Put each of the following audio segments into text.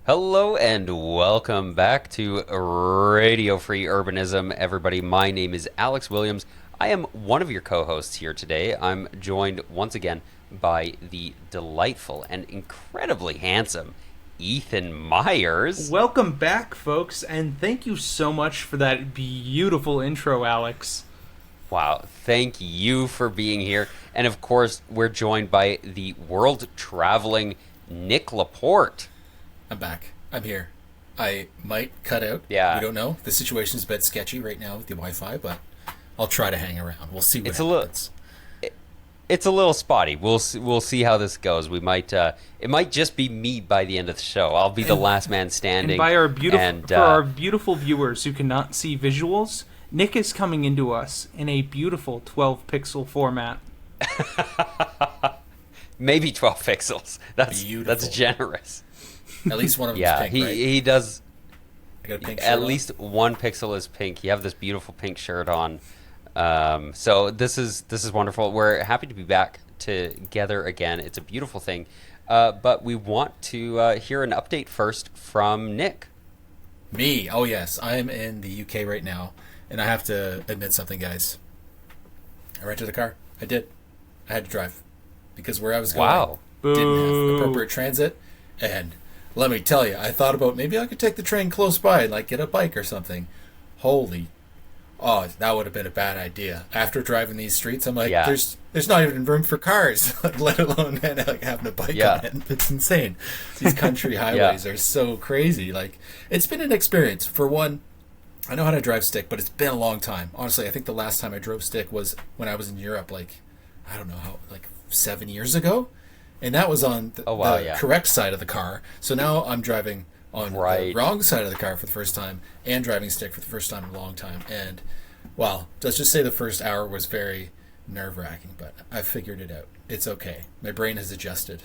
Hello and welcome back to Radio Free Urbanism, everybody. My name is Alex Williams. I am one of your co-hosts here today. I'm joined once again by the delightful and incredibly handsome Ethan Myers. Welcome back, folks, and thank you so much for that beautiful intro, Alex. Wow, thank you for being here. And of course, we're joined by the world-traveling Nick Laporte. I'm back. I'm here. I might cut out. Yeah. We don't know. The situation's a bit sketchy right now with the Wi-Fi, but I'll try to hang around. We'll see what happens. It's a little spotty. We'll see how this goes. We might it might just be me by the end of the show. I'll be the last man standing. And by our our beautiful viewers who cannot see visuals, Nick is coming into us in a beautiful 12-pixel format. Maybe 12 pixels. That's generous. At least one of them is pink, right? He does. I got a pink shirt at on. least one pixel is pink. You have this beautiful pink shirt on. So this is wonderful. We're happy to be back together again. It's a beautiful thing. But we want to hear an update first from Nick. Me? Oh, yes. I'm in the UK right now, and I have to admit something, guys. I rented a car. I did. I had to drive because where I was going didn't have appropriate transit, and let me tell you, I thought about maybe I could take the train close by and like get a bike or something. That would have been a bad idea. After driving these streets, I'm like, there's not even room for cars, let alone like having a bike on it. It's insane. These country highways are so crazy. Like, it's been an experience. For one, I know how to drive stick, but it's been a long time. Honestly, I think the last time I drove stick was when I was in Europe, like, I don't know how, like 7 years ago. And that was on the correct side of the car. So now I'm driving on the wrong side of the car for the first time and driving stick for the first time in a long time. And, well, let's just say the first hour was very nerve-wracking, but I figured it out. It's okay. My brain has adjusted.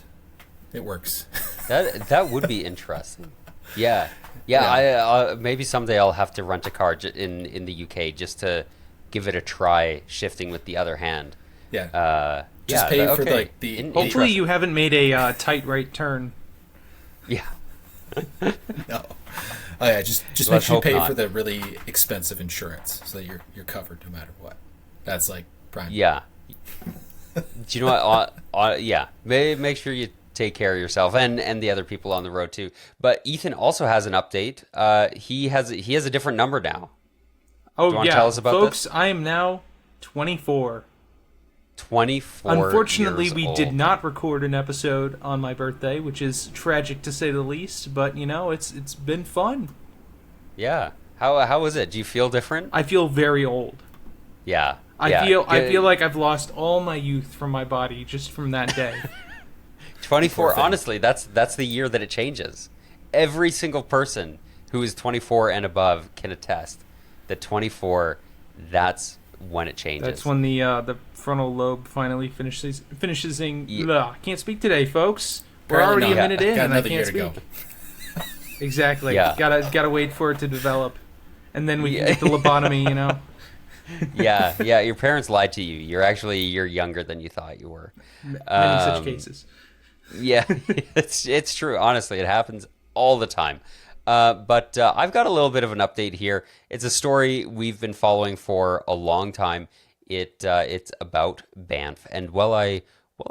It works. That would be interesting. Yeah. I maybe someday I'll have to rent a car in the UK just to give it a try, shifting with the other hand. Yeah. Just pay for like the. Hopefully, you haven't made a tight right turn. Yeah. No. Oh yeah. Just make sure you pay for the really expensive insurance so that you're covered no matter what. That's like prime. Yeah. Do you know what? Yeah. Make sure you take care of yourself and the other people on the road too. But Ethan also has an update. He has a different number now. Oh, do you want to tell us about folks, this? I am now 24. 24 Unfortunately, years we old. did not record an episode on my birthday, which is tragic to say the least, but you know, it's been fun. Yeah. How was it? Do you feel different? I feel very old. Yeah. I feel like I've lost all my youth from my body just from that day. 24, honestly, that's the year that it changes. Every single person who is 24 and above can attest that 24, that's when it changes. That's when the frontal lobe finally finishes. I can't speak today, folks. We're already a minute in, and I can't speak. Exactly. Yeah. Gotta wait for it to develop, and then we can get the lobotomy. You know. Yeah. Your parents lied to you. You're younger than you thought you were. Many such cases. Yeah, it's true. Honestly, it happens all the time. But I've got a little bit of an update here. It's a story we've been following for a long time. It's about Banff, and while I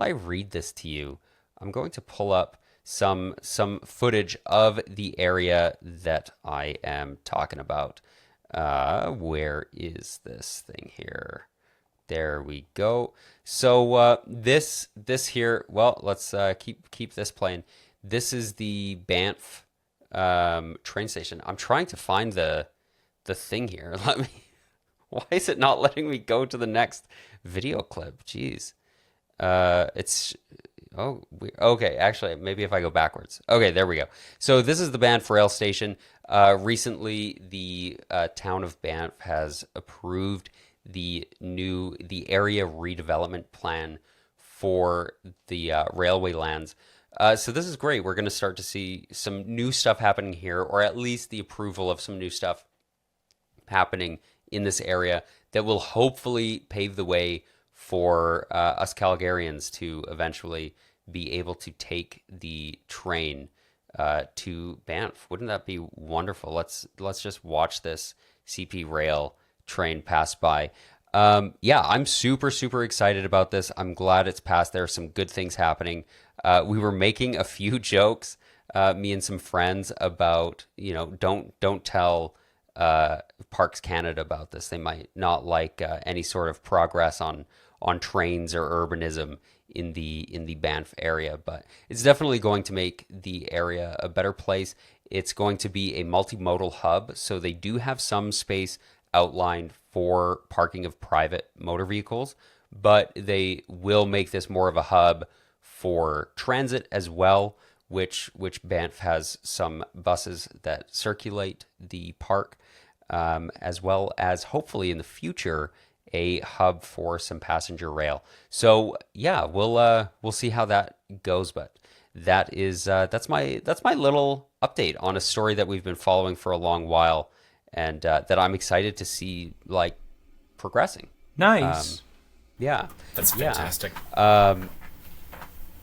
read this to you, I'm going to pull up some footage of the area that I am talking about. Where is this thing here? There we go. So this here. Well, let's keep this playing. This is the Banff train station. I'm trying to find the thing here. Why is it not letting me go to the next video clip? Jeez. Okay. Actually, maybe if I go backwards. Okay, there we go. So this is the Banff rail station. Recently, the town of Banff has approved the area redevelopment plan for the railway lands. So this is great. We're going to start to see some new stuff happening here, or at least the approval of some new stuff happening in this area that will hopefully pave the way for us Calgarians to eventually be able to take the train to Banff. Wouldn't that be wonderful? Let's just watch this CP rail train pass by. Yeah, I'm super excited about this. I'm glad it's passed. There are some good things happening. We were making a few jokes, me and some friends, about, don't tell Parks Canada about this. They might not like any sort of progress on trains or urbanism in the Banff area, but it's definitely going to make the area a better place. It's going to be a multimodal hub, so they do have some space outlined for parking of private motor vehicles, but they will make this more of a hub for transit as well, which Banff has some buses that circulate the park, as well as hopefully in the future a hub for some passenger rail. So yeah, we'll see how that goes, but that's my little update on a story that we've been following for a long while, and that I'm excited to see progressing. Nice. Yeah, that's fantastic.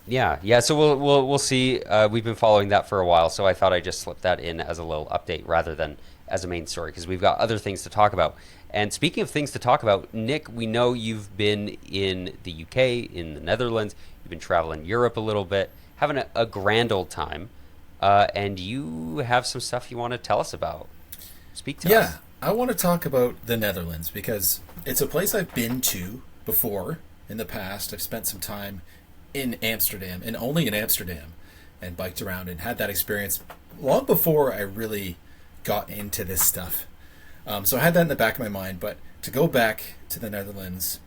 Yeah. So we'll see. We've been following that for a while, so I thought I'd just slip that in as a little update rather than as a main story, because we've got other things to talk about. And speaking of things to talk about, Nick, we know you've been in the UK, in the Netherlands. You've been traveling Europe a little bit, having a grand old time, and you have some stuff you want to tell us about. Speak to us. Yeah, I want to talk about the Netherlands because it's a place I've been to before in the past. I've spent some time in Amsterdam, and only in Amsterdam, and biked around and had that experience long before I really got into this stuff. So I had that in the back of my mind, but to go back to the Netherlands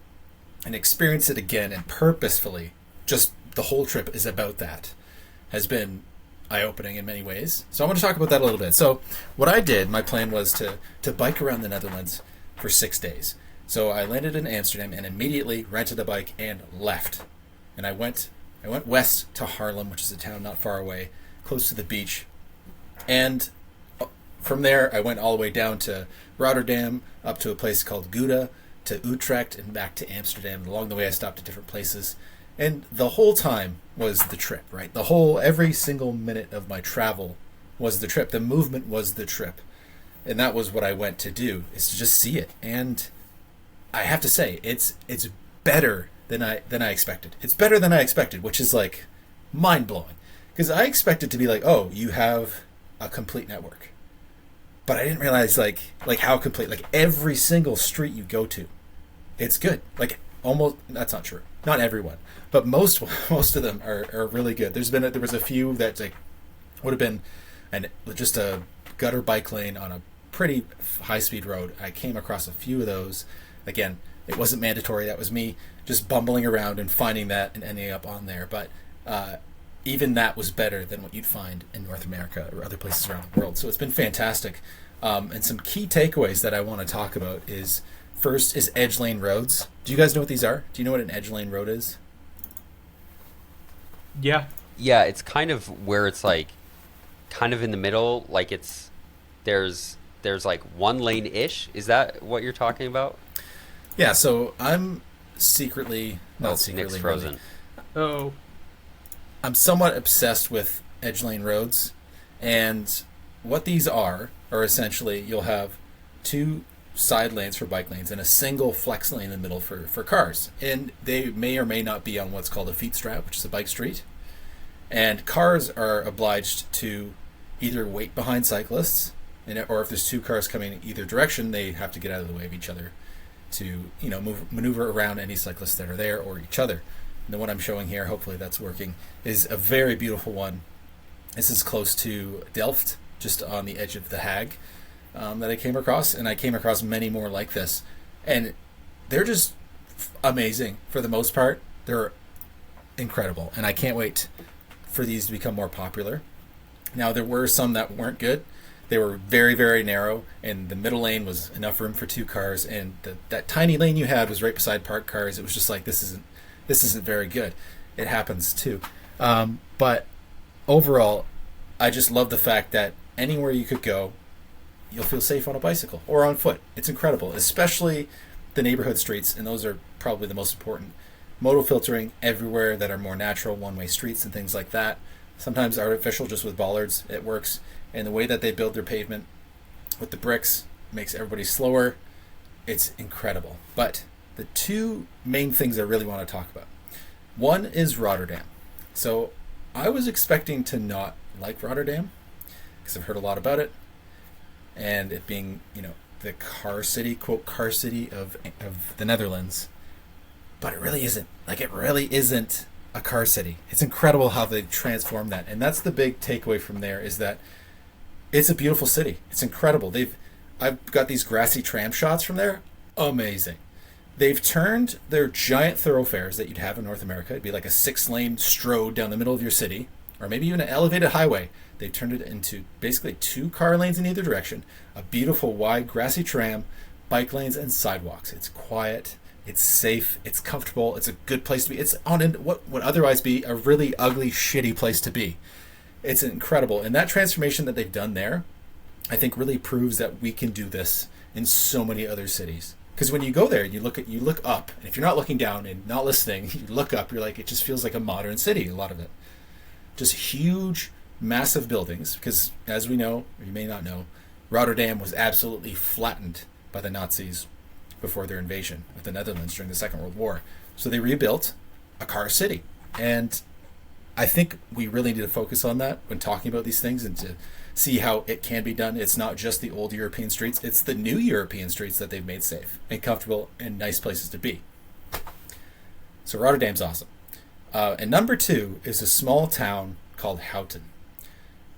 and experience it again and purposefully, just the whole trip is about that, has been eye-opening in many ways. So I want to talk about that a little bit. So what I did, my plan was to bike around the Netherlands for 6 days. So I landed in Amsterdam and immediately rented a bike and left. And I went west to Haarlem, which is a town not far away, close to the beach. And from there, I went all the way down to Rotterdam, up to a place called Gouda, to Utrecht, and back to Amsterdam. Along the way, I stopped at different places. And the whole time was the trip, right? Every single minute of my travel was the trip. The movement was the trip. And that was what I went to do, is to just see it. And I have to say, it's better than I expected. It's better than I expected, which is like mind-blowing. Because I expected to be like, oh, you have a complete network. But I didn't realize like how complete. Like every single street you go to, it's good. Like almost, that's not true. Not everyone, but most of them are really good. There was a few that like would have been just a gutter bike lane on a pretty high speed road. I came across a few of those. Again, it wasn't mandatory. That was me just bumbling around and finding that and ending up on there. But even that was better than what you'd find in North America or other places around the world. So it's been fantastic. And some key takeaways that I want to talk about is, first is edge lane roads. Do you guys know what these are? Do you know what an edge lane road is? Yeah. Yeah, it's kind of where it's like kind of in the middle, like there's like one lane-ish. Is that what you're talking about? Yeah, so I'm secretly, not secretly, Nick's frozen. Really, oh. I'm somewhat obsessed with edge lane roads, and what these are essentially you'll have two side lanes for bike lanes and a single flex lane in the middle for cars, and they may or may not be on what's called a feet strap, which is a bike street, and cars are obliged to either wait behind cyclists, or if there's two cars coming in either direction, they have to get out of the way of each other to maneuver around any cyclists that are there or each other. The one I'm showing here, hopefully that's working, is a very beautiful one. This is close to Delft, just on the edge of the Hague, that I came across, and I came across many more like this. And they're just amazing for the most part. They're incredible, and I can't wait for these to become more popular. Now, there were some that weren't good. They were very, very narrow, and the middle lane was enough room for two cars, and that tiny lane you had was right beside parked cars. It was just like, this isn't very good. It happens too. But overall, I just love the fact that anywhere you could go, you'll feel safe on a bicycle or on foot. It's incredible, especially the neighborhood streets, and those are probably the most important. Modal filtering everywhere that are more natural one-way streets and things like that. sometimes artificial, just with bollards, it works. And the way that they build their pavement with the bricks makes everybody slower. It's incredible. But the two main things I really want to talk about. One is Rotterdam. So I was expecting to not like Rotterdam because I've heard a lot about it, and it being, the car city, quote, car city of the Netherlands. But it really isn't. It really isn't a car city. It's incredible how they've transformed that. And that's the big takeaway from there, is that it's a beautiful city. It's incredible. I've got these grassy tram shots from there. Amazing. They've turned their giant thoroughfares that you'd have in North America. It'd be like a 6-lane strode down the middle of your city, or maybe even an elevated highway. They've turned it into basically 2 car lanes in either direction, a beautiful wide grassy tram, bike lanes, and sidewalks. It's quiet, it's safe, it's comfortable, it's a good place to be. It's on what would otherwise be a really ugly, shitty place to be. It's incredible. And that transformation that they've done there, I think really proves that we can do this in so many other cities. Because when you go there, you look up, and if you're not looking down and not listening, you look up, you're like, it just feels like a modern city, a lot of it. Just huge, massive buildings, because as we know, or you may not know, Rotterdam was absolutely flattened by the Nazis before their invasion of the Netherlands during the Second World War. So they rebuilt a car city. And I think we really need to focus on that when talking about these things, and to see how it can be done. It's not just the old European streets, it's the new European streets that they've made safe and comfortable and nice places to be. So Rotterdam's awesome. And number 2 is a small town called Houten.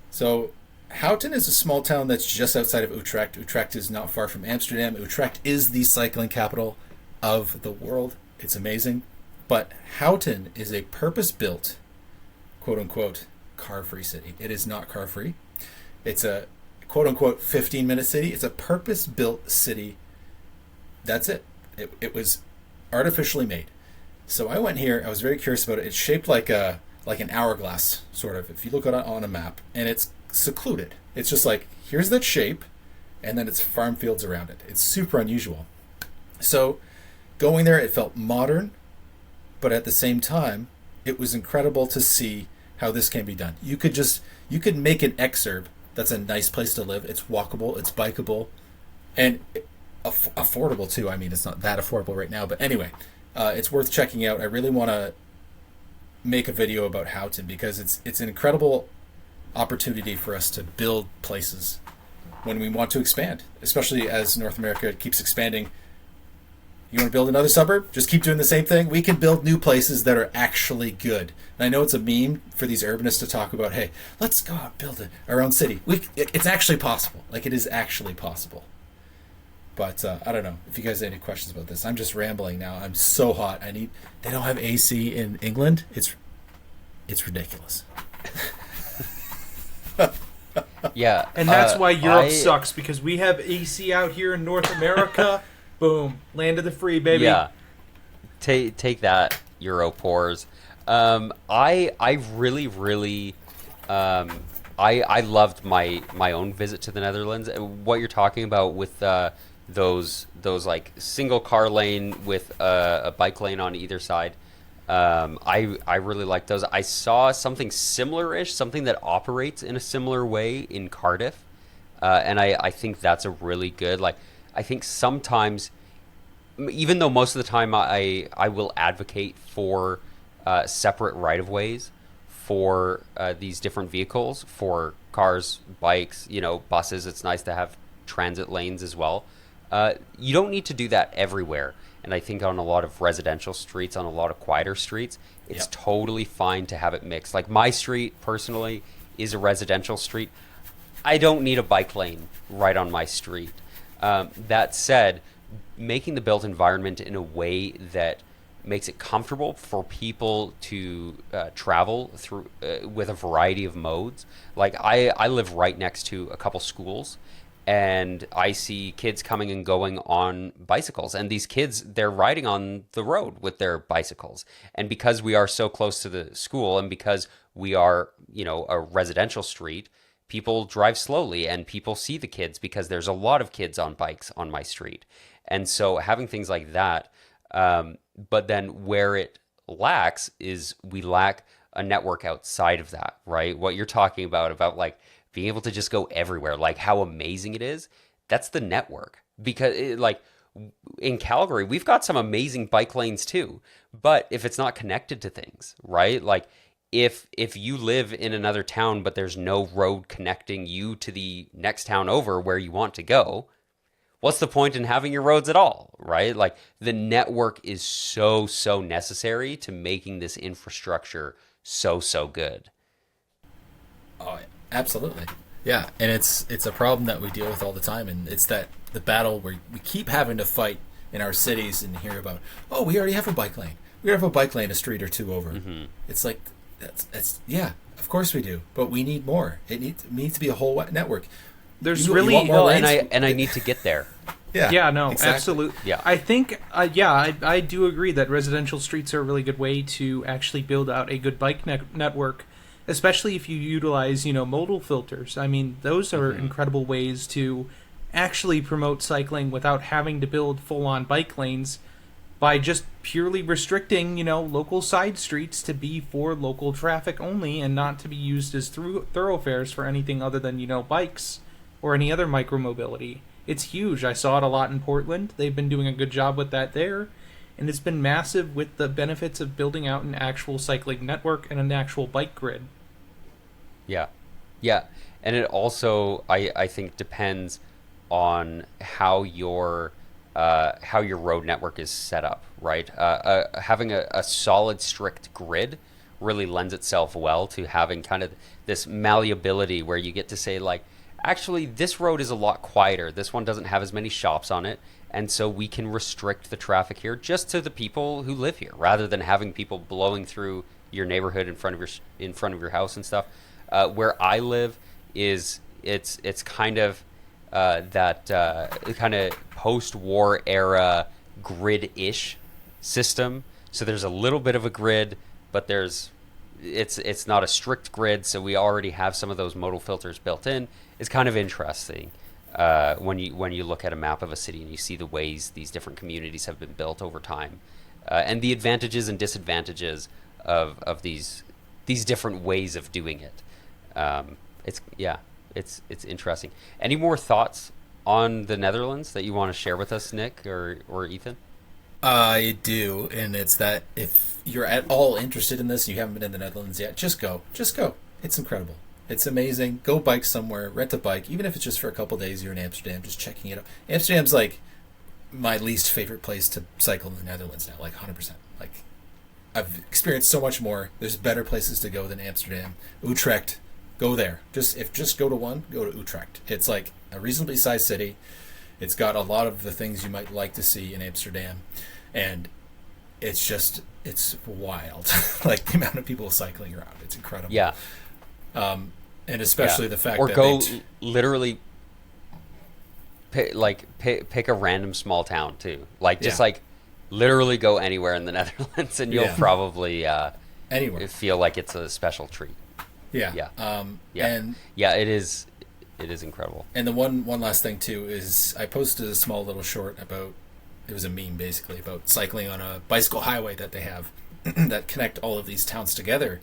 So Houten is a small town that's just outside of Utrecht. Utrecht is not far from Amsterdam. Utrecht is the cycling capital of the world. It's amazing. But Houten is a purpose-built, quote-unquote, car-free city. It is not car-free. It's a quote-unquote 15-minute city. It's a purpose-built city. That's it. It was artificially made. So I went here. I was very curious about it. It's shaped like an hourglass, sort of, if you look at it on a map. And it's secluded. It's just like, here's that shape, and then it's farm fields around it. It's super unusual. So going there, it felt modern, but at the same time, it was incredible to see how this can be done. You could make an exurb that's a nice place to live. It's walkable, it's bikeable, and affordable too. I mean, it's not that affordable right now, but anyway, it's worth checking out. I really want to make a video about Houten because it's an incredible opportunity for us to build places when we want to expand, especially as North America keeps expanding. You want to build another suburb? Just keep doing the same thing. We can build new places that are actually good. And I know it's a meme for these urbanists to talk about, hey, let's go out and build our own city. It's actually possible. It is actually possible. But I don't know if you guys have any questions about this. I'm just rambling now. I'm so hot. They don't have AC in England. It's ridiculous. Yeah. And that's why Europe sucks, because we have AC out here in North America. Boom. Land of the free, baby. Yeah. Take that, Europores. I really I loved my own visit to the Netherlands. What you're talking about with those like single car lane with a bike lane on either side. I really like those. I saw something similar-ish, something that operates in a similar way in Cardiff, and I think that's a really good. I think sometimes, even though most of the time I will advocate for separate right-of-ways for these different vehicles, for cars, bikes, buses. It's nice to have transit lanes as well. You don't need to do that everywhere. And I think on a lot of residential streets, on a lot of quieter streets, it's totally fine to have it mixed. Like my street, personally, is a residential street. I don't need a bike lane right on my street. That said, making the built environment in a way that makes it comfortable for people to travel through with a variety of modes. Like I live right next to a couple schools, and I see kids coming and going on bicycles, and these kids, they're riding on the road with their bicycles. And because we are so close to the school, and because we are, a residential street, people drive slowly, and people see the kids because there's a lot of kids on bikes on my street. And so having things like that, but then where it lacks is we lack a network outside of that, right? What you're talking about like being able to just go everywhere, like how amazing it is. That's the network. Because like in Calgary, we've got some amazing bike lanes too. But if it's not connected to things, right? Like if you live in another town, but there's no road connecting you to the next town over where you want to go, what's the point in having your roads at all, right? Like the network is so necessary to making this infrastructure so good. Oh, absolutely. Yeah, and it's a problem that we deal with all the time, and it's that the battle where we keep having to fight in our cities and hear about, oh, we already have a bike lane. We have a bike lane a street or two over. Mm-hmm. It's like, that's yeah, of course we do, but we need more. It needs to be a whole network. There's you really want more lanes? and I need to get there. Yeah, no, exactly. absolutely. Yeah. I think, I do agree that residential streets are a really good way to actually build out a good bike network, especially if you utilize, modal filters. I mean, those are incredible ways to actually promote cycling without having to build full-on bike lanes by just purely restricting, local side streets to be for local traffic only and not to be used as thoroughfares for anything other than, bikes or any other micromobility. It's huge. I saw it a lot in Portland. They've been doing a good job with that there. And it's been massive with the benefits of building out an actual cycling network and an actual bike grid. Yeah. And it also, I think, depends on how your road network is set up, right? Having a solid, strict grid really lends itself well to having kind of this malleability where you get to say, like, actually, this road is a lot quieter. This one doesn't have as many shops on it. And so we can restrict the traffic here just to the people who live here, rather than having people blowing through your neighborhood in front of your house and stuff. Where I live it's kind of that kind of post-war era grid-ish system. So there's a little bit of a grid, but it's not a strict grid. So we already have some of those modal filters built in. It's kind of interesting when you look at a map of a city and you see the ways these different communities have been built over time, and the advantages and disadvantages of these different ways of doing it. It's interesting. Any more thoughts on the Netherlands that you want to share with us, Nick or Ethan? I do, and it's that if you're at all interested in this and you haven't been in the Netherlands yet, just go. It's incredible. It's amazing. Go bike somewhere, rent a bike, even if it's just for a couple days. You're in Amsterdam, just checking it out. Amsterdam's like my least favorite place to cycle in the Netherlands now, like 100%. Like, I've experienced so much more. There's better places to go than Amsterdam. Utrecht, go there. Just go to one, go to Utrecht. It's like a reasonably sized city. It's got a lot of the things you might like to see in Amsterdam, and it's wild. Like the amount of people cycling around, it's incredible. Yeah. And especially the fact or that go literally pick a random small town too. Like just like literally go anywhere in the Netherlands and you'll probably anywhere feel like it's a special treat. Yeah. And it is incredible. And the one last thing too is I posted a small little short about, it was a meme basically about cycling on a bicycle highway that they have that connect all of these towns together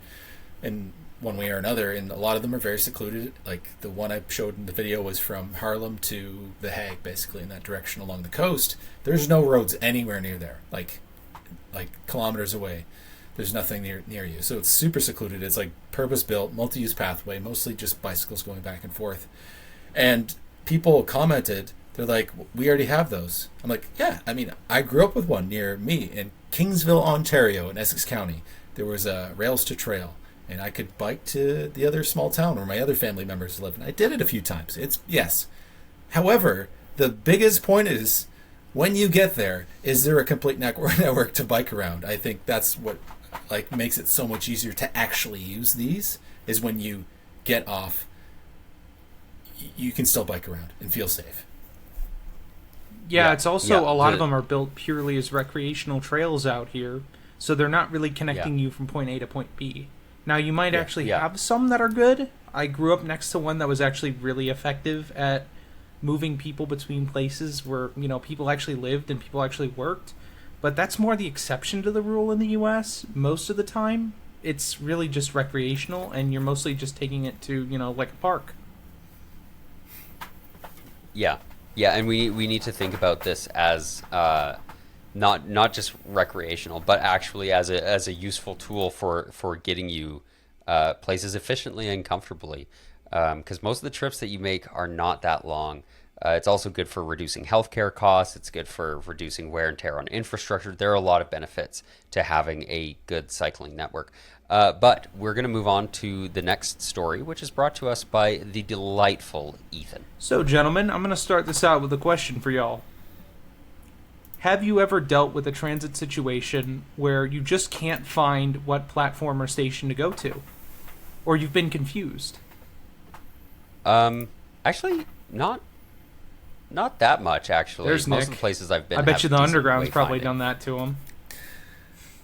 in one way or another, and a lot of them are very secluded. Like the one I showed in the video was from Haarlem to The Hague, basically in that direction along the coast. There's no roads anywhere near there, like kilometers away. There's nothing near you, so it's super secluded. It's like purpose-built, multi-use pathway, mostly just bicycles going back and forth. And people commented, they're like, we already have those. I'm like, yeah, I mean, I grew up with one near me in Kingsville, Ontario, in Essex County. There was a rails to trail, and I could bike to the other small town where my other family members live, and I did it a few times. Yes. However, the biggest point is, when you get there, is there a complete network to bike around? I think that's what makes it so much easier to actually use these, is when you get off, you can still bike around and feel safe. Yeah, it's also a lot of them are built purely as recreational trails out here, so they're not really connecting you from point A to point B. Now, you might actually have some that are good. I grew up next to one that was actually really effective at moving people between places where, people actually lived and people actually worked. But that's more the exception to the rule in the U.S. most of the time. it's really just recreational, and you're mostly just taking it to, like a park. Yeah, and we need to think about this as not just recreational, but actually as a useful tool for getting you places efficiently and comfortably. Because most of the trips that you make are not that long. It's also good for reducing healthcare costs. It's good for reducing wear and tear on infrastructure. There are a lot of benefits to having a good cycling network. But we're going to move on to the next story, which is brought to us by the delightful Ethan. So, gentlemen, I'm going to start this out with a question for y'all. Have you ever dealt with a transit situation where you just can't find what platform or station to go to? Or you've been confused? Actually, not that much, actually. There's Most Nick. of the places I've been, I bet you the Underground's probably done that to him.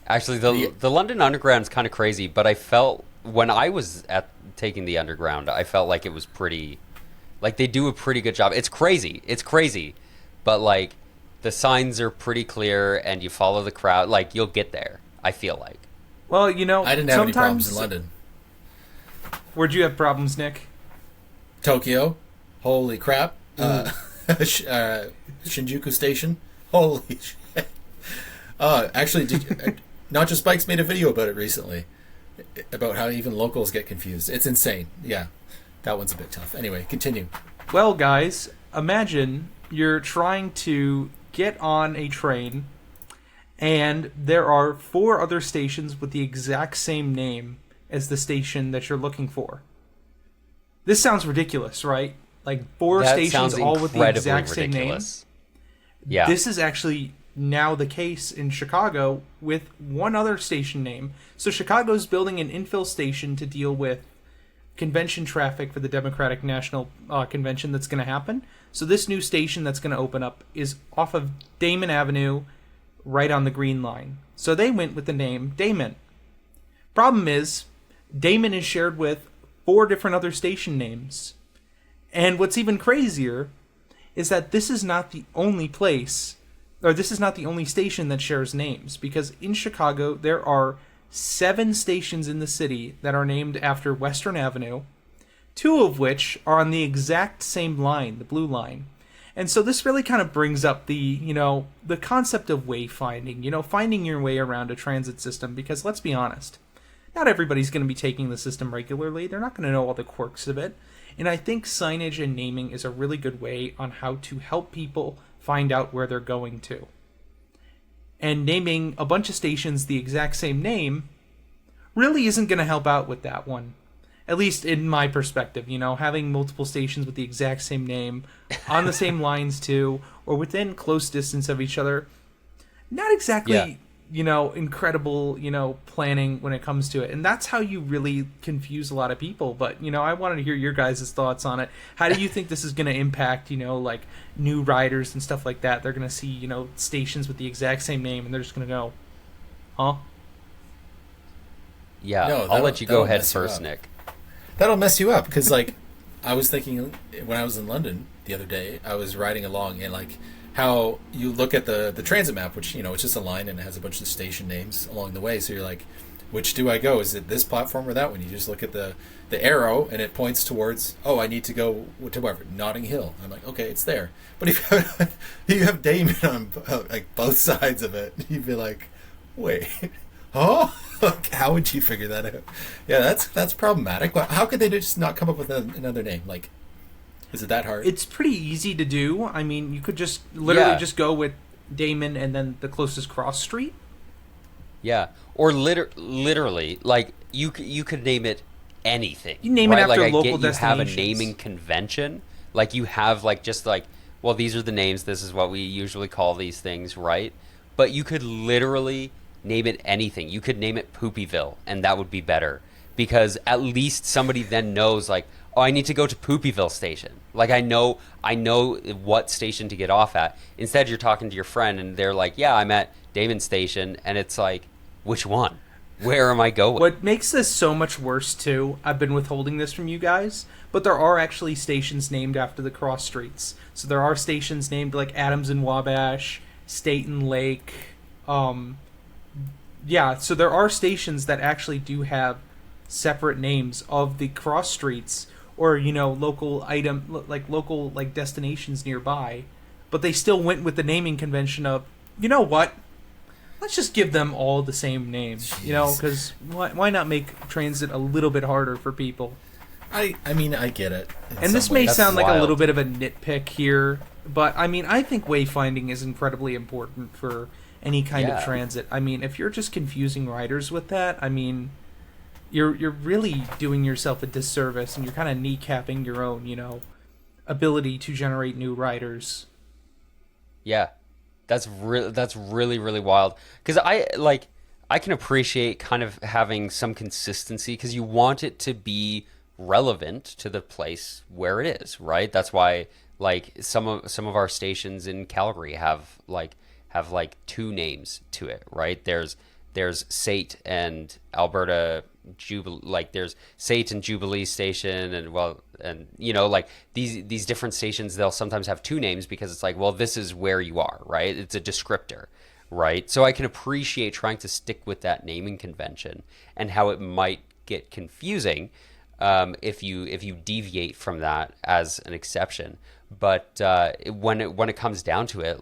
Actually, the London Underground's kind of crazy, but I felt when I was taking the Underground, I felt like it was pretty, like they do a pretty good job. It's crazy, but like the signs are pretty clear, and you follow the crowd, like you'll get there. I feel like. Well, I didn't have any problems in London. Where'd you have problems, Nick? Tokyo. Holy crap. Shinjuku Station. Holy shit. Actually, Not Just Bikes made a video about it recently. About how even locals get confused. It's insane. Yeah. That one's a bit tough. Anyway, continue. Well, guys, imagine you're trying to get on a train, and there are 4 other stations with the exact same name as the station that you're looking for. This sounds ridiculous, right? Like 4 stations all with the exact same name. Yeah. This is actually now the case in Chicago with one other station name. So Chicago's building an infill station to deal with convention traffic for the Democratic National Convention that's going to happen. So this new station that's going to open up is off of Damon Avenue, right on the Green Line. So they went with the name Damon. Problem is, Damon is shared with 4 different other station names. And what's even crazier is that this is not the only place, or this is not the only station that shares names, because in Chicago there are 7 stations in the city that are named after Western Avenue, 2 of which are on the exact same line, the Blue Line. And so this really kind of brings up the concept of wayfinding, finding your way around a transit system, because let's be honest, not everybody's going to be taking the system regularly. They're not going to know all the quirks of it. And I think signage and naming is a really good way on how to help people find out where they're going to. And naming a bunch of stations the exact same name really isn't going to help out with that one. At least in my perspective, having multiple stations with the exact same name, on the same lines too, or within close distance of each other, not exactly, incredible, planning when it comes to it. And that's how you really confuse a lot of people. But, I wanted to hear your guys' thoughts on it. How do you think this is going to impact, like new riders and stuff like that? They're going to see, stations with the exact same name, and they're just going to go, huh? Yeah, no, I'll let you go ahead first, Nick. That'll mess you up, because, I was thinking when I was in London the other day, I was riding along, and, how you look at the transit map, which, it's just a line, and it has a bunch of station names along the way, so you're like, which do I go? Is it this platform or that one? You just look at the arrow, and it points towards, I need to go to wherever, Notting Hill. I'm like, okay, it's there. But if you have Damon on, both sides of it, you'd be like, wait, huh? How would you figure that out? Yeah, that's problematic. How could they just not come up with another name? Is it that hard? It's pretty easy to do. I mean, you could just literally just go with Damon and then the closest cross street. Yeah, or literally, you could name it anything. You name it after local destinations. You have a naming convention. You have well, these are the names. This is what we usually call these things, right? But you could literally name it anything. You could name it Poopyville, and that would be better, because at least somebody then knows, I need to go to Poopyville station. I know what station to get off at. Instead, you're talking to your friend, and they're like, yeah, I'm at Damon station, and it's like, which one? Where am I going? What makes this so much worse, too, I've been withholding this from you guys, but there are actually stations named after the cross streets. So there are stations named Adams and Wabash, State and Lake, Yeah, so there are stations that actually do have separate names of the cross streets or, local local destinations nearby, but they still went with the naming convention of, you know what? Let's just give them all the same name, because why not make transit a little bit harder for people? I mean, I get it. And this may sound like wild. a little bit of a nitpick here, but I mean, I think wayfinding is incredibly important for any kind of transit. I mean, if you're just confusing riders with that, I mean, you're really doing yourself a disservice, and you're kind of kneecapping your own, ability to generate new riders. Yeah, that's really really wild. Because I can appreciate kind of having some consistency because you want it to be relevant to the place where it is, right? That's why some of our stations in Calgary have two names to it, right? There's SAIT and Alberta Jubilee, there's SAIT and Jubilee Station, and these different stations, they'll sometimes have two names because it's this is where you are, right? It's a descriptor, right? So I can appreciate trying to stick with that naming convention and how it might get confusing if you deviate from that as an exception. But when it comes down to it,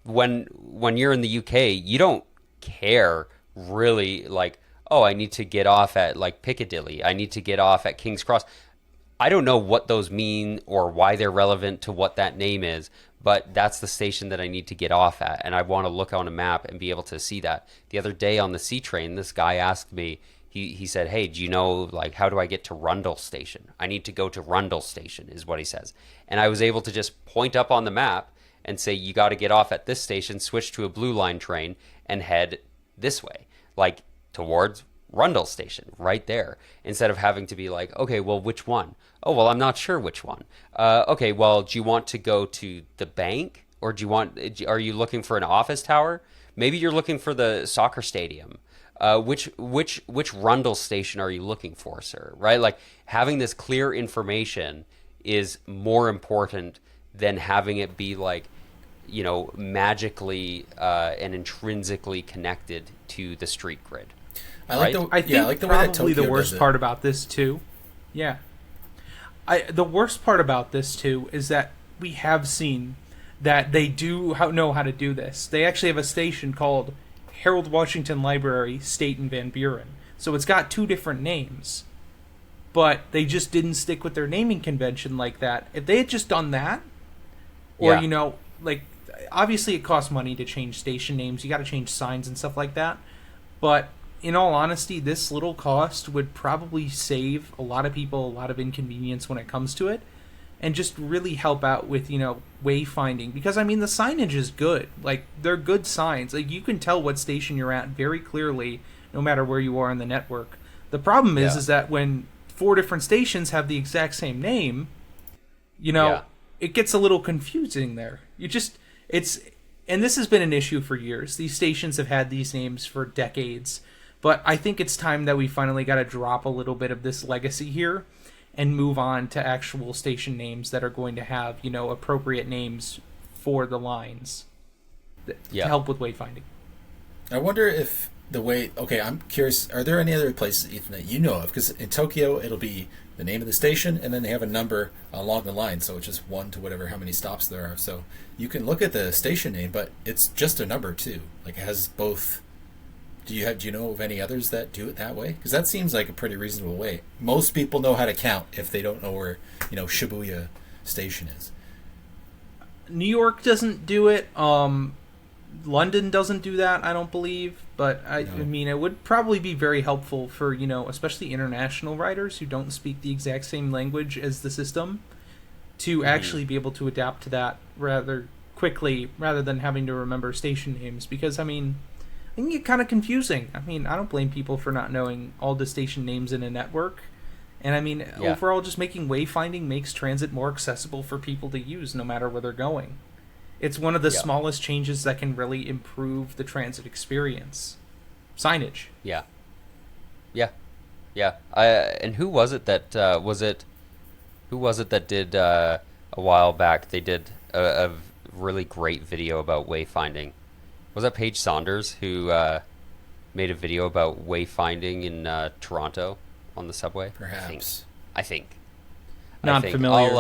when you're in the UK, you don't care really oh, I need to get off at Piccadilly, I need to get off at King's Cross. I don't know what those mean or why they're relevant to what that name is, but that's the station that I need to get off at, and I want to look on a map and be able to see that. The other day on the C train, this guy asked me, he said, hey, do you know, how do I get to Rundle Station? I need to go to Rundle Station, is what he says. And I was able to just point up on the map and say, you got to get off at this station, switch to a Blue Line train, and head this way, towards Rundle Station, right there, instead of having to be okay, well, which one? Oh, well, I'm not sure which one. Okay, well, do you want to go to the bank, or are you looking for an office tower? Maybe you're looking for the soccer stadium. Which Rundle Station are you looking for, sir? Right? Having this clear information is more important than having it be magically and intrinsically connected to the street grid. I think the way that probably Tokyo the worst does it. part about this too. Yeah. The worst part about this too is that we have seen that they do know how to do this. They actually have a station called Harold Washington Library, State in Van Buren. So it's got two different names. But they just didn't stick with their naming convention like that. If they had just done that, or, obviously it costs money to change station names. You got to change signs and stuff like that. But in all honesty, this little cost would probably save a lot of people a lot of inconvenience when it comes to it. And just really help out with, wayfinding. Because, the signage is good. They're good signs. You can tell what station you're at very clearly, no matter where you are in the network. The problem is that when 4 different stations have the exact same name, it gets a little confusing there. And this has been an issue for years. These stations have had these names for decades. But I think it's time that we finally got to drop a little bit of this legacy here and move on to actual station names that are going to have, appropriate names for the lines to help with wayfinding. I wonder if I'm curious, are there any other places, Ethan, that you know of? Because in Tokyo, it'll be the name of the station, and then they have a number along the line, so it's just 1 to whatever, how many stops there are. So you can look at the station name, but it's just a number, too. It has both. Do you know of any others that do it that way? Because that seems like a pretty reasonable way. Most people know how to count if they don't know where, Shibuya Station is. New York doesn't do it. London doesn't do that, I don't believe. But, it would probably be very helpful for, especially international riders who don't speak the exact same language as the system to actually be able to adapt to that rather quickly rather than having to remember station names. Because, it can get kind of confusing. I don't blame people for not knowing all the station names in a network. And overall, just making wayfinding makes transit more accessible for people to use no matter where they're going. It's one of the smallest changes that can really improve the transit experience. Signage. Yeah. And who was it that did a while back? They did a really great video about wayfinding. Was that Paige Saunders who made a video about wayfinding in Toronto on the subway. Perhaps. I think. Not familiar.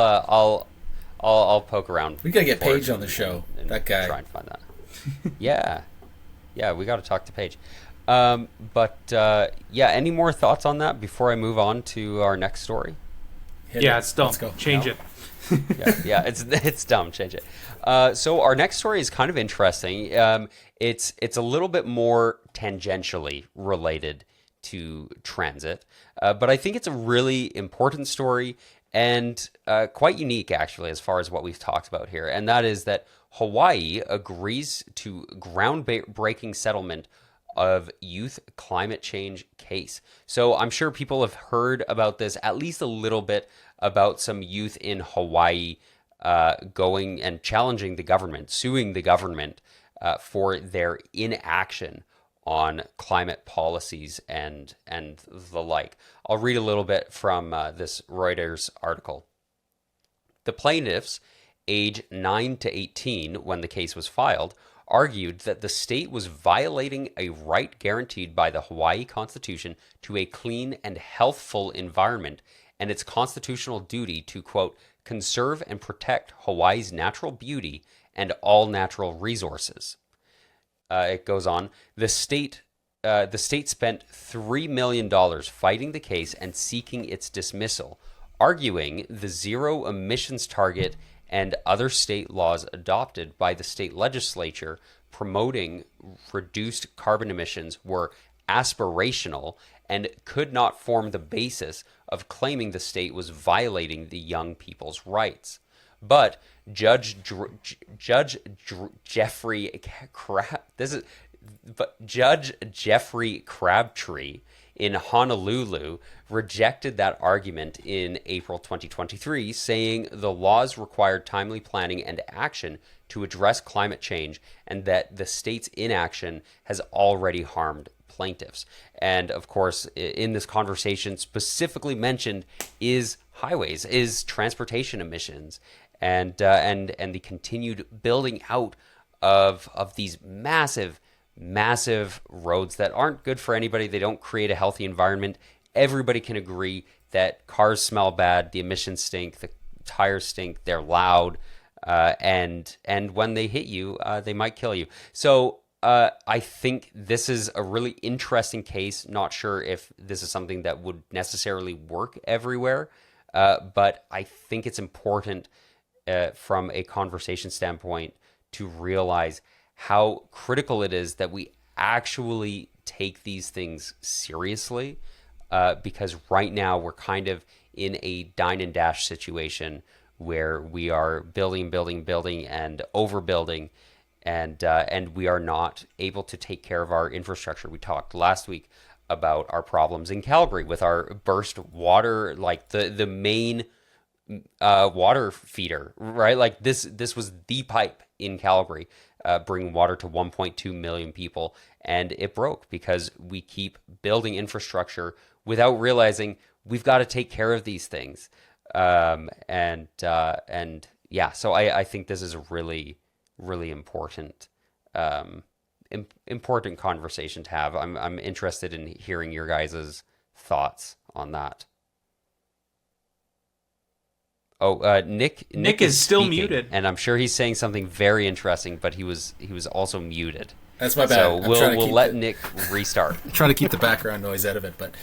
I'll poke around. We gotta get Paige on the show. That guy. Try and find that. Yeah, we got to talk to Paige. Any more thoughts on that before I move on to our next story? It's dumb. Let's go. Change it. It's dumb. Change it. So our next story is kind of interesting. It's a little bit more tangentially related to transit, but I think it's a really important story and quite unique, actually, as far as what we've talked about here. And that is that Hawaii agrees to groundbreaking settlement of youth climate change case. So I'm sure people have heard about this, at least a little bit, about some youth in Hawaii going and challenging the government, suing the government for their inaction on climate policies and the like. I'll read a little bit from this Reuters article. The plaintiffs, age 9 to 18 when the case was filed, argued that the state was violating a right guaranteed by the Hawaii Constitution to a clean and healthful environment and its constitutional duty to, quote, conserve and protect Hawaii's natural beauty and all natural resources. It goes on, the state spent $3 million fighting the case and seeking its dismissal, arguing the zero emissions target and other state laws adopted by the state legislature promoting reduced carbon emissions were aspirational and could not form the basis of claiming the state was violating the young people's rights. But Judge Jeffrey Crabtree in Honolulu rejected that argument in April 2023, saying the laws required timely planning and action to address climate change and that the state's inaction has already harmed plaintiffs. And of course, in this conversation, specifically mentioned is highways, is transportation emissions, and the continued building out of these massive roads that aren't good for anybody. They don't create a healthy environment. Everybody can agree that cars smell bad, the emissions stink, the tires stink, they're loud, and when they hit you, they might kill you. So I think this is a really interesting case. Not sure if this is something that would necessarily work everywhere, but I think it's important from a conversation standpoint to realize how critical it is that we actually take these things seriously, because right now we're kind of in a dine and dash situation where we are building and overbuilding, and we are not able to take care of our infrastructure. We talked last week about our problems in Calgary with our burst water, like the main water feeder, right? Like this was the pipe in Calgary, bringing water to 1.2 million people, and it broke because we keep building infrastructure without realizing we've got to take care of these things. So I think this is a really, really important important conversation to have. I'm interested in hearing your guys' thoughts on that. Oh, Nick is still speaking, muted, and I'm sure he's saying something very interesting, but he was also muted. That's my bad. So we'll let Nick restart. I'm trying to keep the background noise out of it, but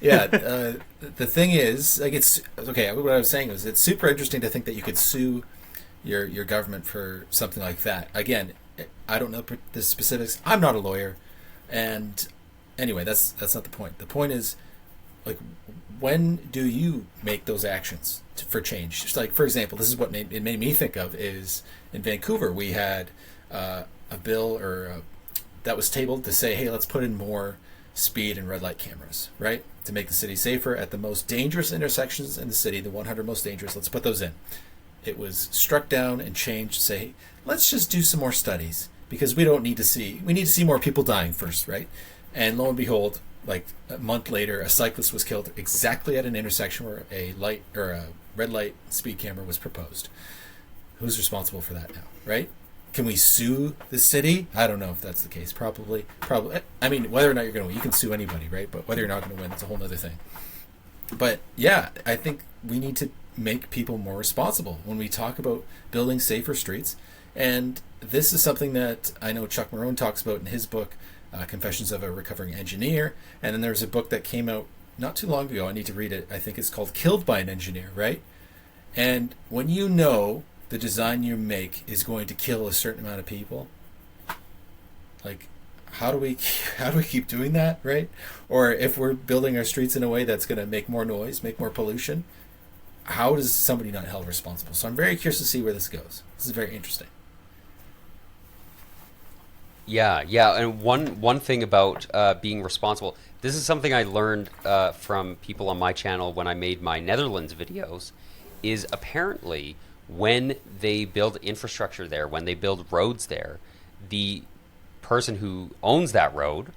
yeah, the thing is, like, it's okay. What I was saying was, it's super interesting to think that you could sue your government for something like that. Again, I don't know the specifics. I'm not a lawyer, and anyway, that's not the point. The point is, like, when do you make those actions for change? Just like, for example, this is what it made me think of is in Vancouver, we had a bill that was tabled to say, hey, let's put in more speed and red light cameras, right? To make the city safer at the most dangerous intersections in the city, the 100 most dangerous, let's put those in. It was struck down and changed to say, let's just do some more studies because we need to see more people dying first, right? And lo and behold, like a month later, a cyclist was killed exactly at an intersection where a light or a red light speed camera was proposed. Who's responsible for that now, right? Can we sue the city? I don't know if that's the case. Probably. I mean, whether or not you're going to win, you can sue anybody, right? But whether you're not going to win, it's a whole other thing. But yeah, I think we need to make people more responsible when we talk about building safer streets. And this is something that I know Chuck Marohn talks about in his book, Confessions of a Recovering Engineer. And then there's a book that came out not too long ago. I need to read it. I think it's called Killed by an Engineer, right? And when you know the design you make is going to kill a certain amount of people, like, how do we keep doing that, right? Or if we're building our streets in a way that's going to make more noise, make more pollution, how does somebody not held responsible? So I'm very curious to see where this goes. This is very interesting. Yeah, and one thing about being responsible, this is something I learned from people on my channel when I made my Netherlands videos, is apparently when they build infrastructure there, when they build roads there, the person who owns that road,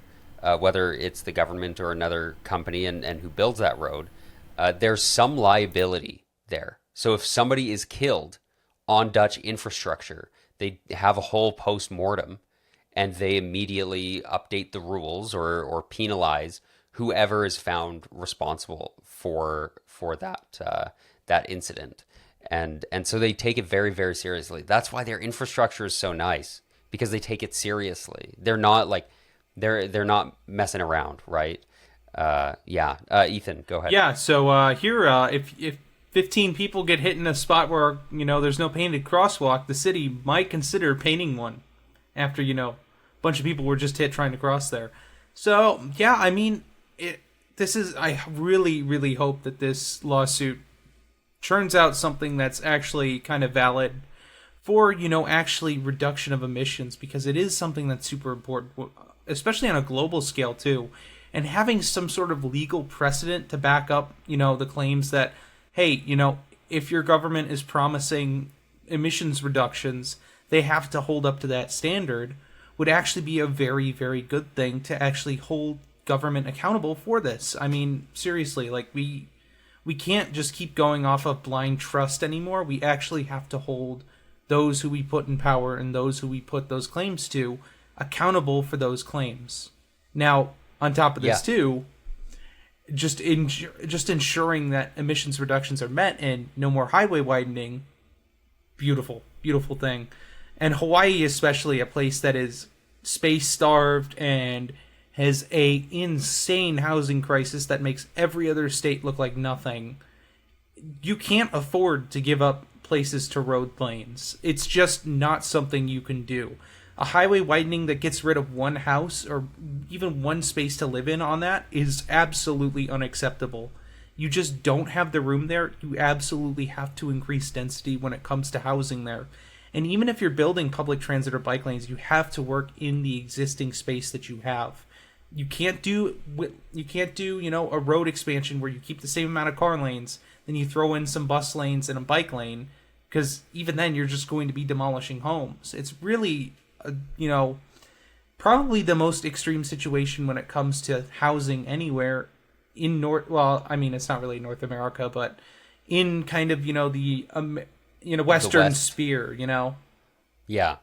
whether it's the government or another company and who builds that road, there's some liability there. So if somebody is killed on Dutch infrastructure, they have a whole post-mortem and they immediately update the rules or penalize whoever is found responsible for that incident. And so they take it very, very seriously. That's why their infrastructure is so nice, because they take it seriously. They're not like they're not messing around, right? Ethan, go ahead. Yeah. So here, if 15 people get hit in a spot where there's no painted crosswalk, the city might consider painting one after a bunch of people were just hit trying to cross there. So yeah, I mean, I really, really hope that this lawsuit turns out something that's actually kind of valid for, actually reduction of emissions, because it is something that's super important, especially on a global scale too. And having some sort of legal precedent to back up, the claims that, hey, if your government is promising emissions reductions, they have to hold up to that standard, would actually be a very, very good thing to actually hold government accountable for this. I mean, seriously, like we can't just keep going off of blind trust anymore. We actually have to hold those who we put in power and those who we put those claims to accountable for those claims. Now, on top of this too, just ensuring that emissions reductions are met and no more highway widening, beautiful, beautiful thing. And Hawaii, especially, a place that is space-starved and has a insane housing crisis that makes every other state look like nothing. You can't afford to give up places to road lanes. It's just not something you can do. A highway widening that gets rid of one house or even one space to live in on that is absolutely unacceptable. You just don't have the room there. You absolutely have to increase density when it comes to housing there. And even if you're building public transit or bike lanes, you have to work in the existing space that you have. You can't do a road expansion where you keep the same amount of car lanes, then you throw in some bus lanes and a bike lane, because even then you're just going to be demolishing homes. It's really, probably the most extreme situation when it comes to housing anywhere in it's not really North America, but in kind of, the Western sphere, Yeah.